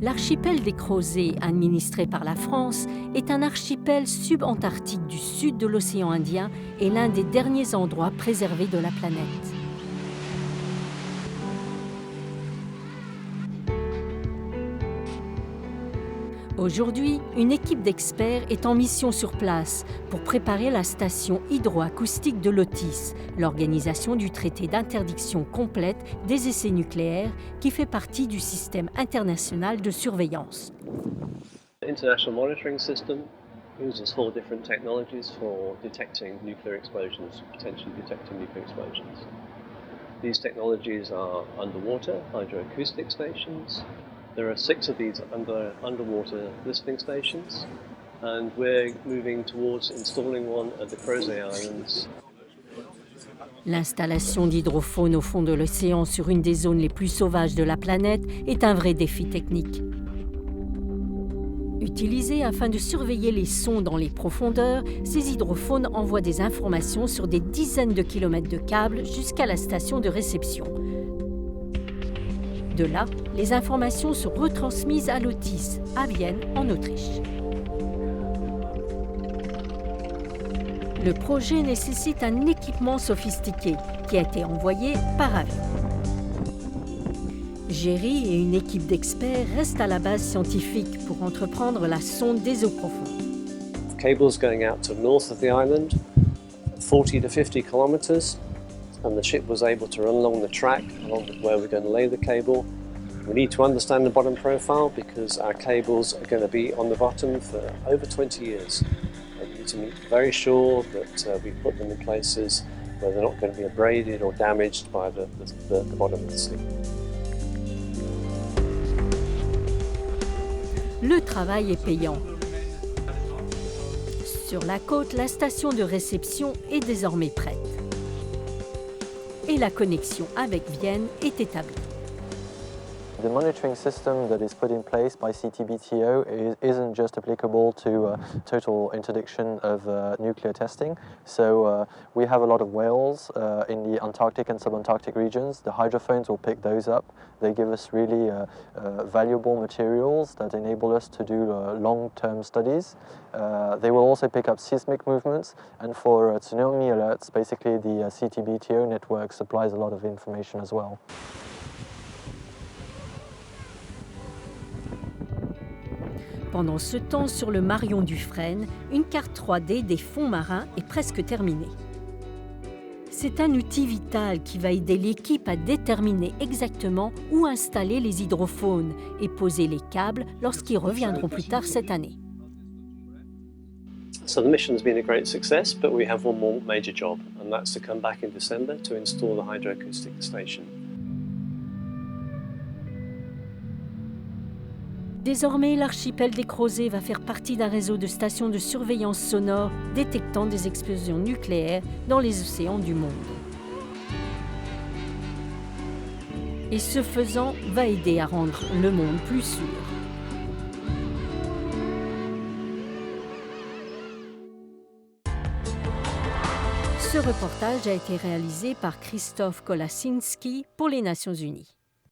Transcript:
L'archipel des Crozets, administré par la France, est un archipel subantarctique du sud de l'océan Indien et l'un des derniers endroits préservés de la planète. Aujourd'hui, une équipe d'experts est en mission sur place pour préparer la station hydroacoustique de l'OTIS, l'organisation du traité d'interdiction complète des essais nucléaires qui fait partie du système international de surveillance. The International Monitoring System uses 4 different technologies for detecting nuclear explosions, potentially detecting nuclear explosions. These technologies are underwater hydroacoustic stations. There are 6 of these underwater listening stations, and we're moving towards installing one at the Crozet Islands. L'installation d'hydrophones au fond de l'océan sur une des zones les plus sauvages de la planète est un vrai défi technique. Utilisés afin de surveiller les sons dans les profondeurs, ces hydrophones envoient des informations sur des dizaines de kilomètres de câbles jusqu'à la station de réception. De là, les informations sont retransmises à l'OTIS, à Vienne, en Autriche. Le projet nécessite un équipement sophistiqué qui a été envoyé par avion. Géry et une équipe d'experts restent à la base scientifique pour entreprendre la sonde des eaux profondes. Cables going out to the north of the island, 40 to 50 kilometers, and the ship was able to run along the track along where we're going to lay the cable. We need to understand the bottom profile because our cables are going to be on the bottom for over 20 years. And we need to be very sure that we put them in places where they're not going to be abraded or damaged by the bottom of the sea. Le travail est payant. Sur la côte, la station de réception est désormais prête. Et la connexion avec Vienne est établie. The monitoring system that is put in place by CTBTO isn't just applicable to total interdiction of nuclear testing. So we have a lot of whales in the Antarctic and subantarctic regions. The hydrophones will pick those up. They give us really valuable materials that enable us to do long-term studies. They will also pick up seismic movements, and for tsunami alerts, basically the CTBTO network supplies a lot of information as well. Pendant ce temps, sur le Marion Dufresne, une carte 3D des fonds marins est presque terminée. C'est un outil vital qui va aider l'équipe à déterminer exactement où installer les hydrophones et poser les câbles lorsqu'ils reviendront plus tard cette année. So the mission's been a great success, but we have one more major job, and that's to come back in December to install the hydroacoustic station. Désormais, l'archipel des Crozets va faire partie d'un réseau de stations de surveillance sonore détectant des explosions nucléaires dans les océans du monde. Et ce faisant, va aider à rendre le monde plus sûr. Ce reportage a été réalisé par Christophe Kolasinski pour les Nations Unies.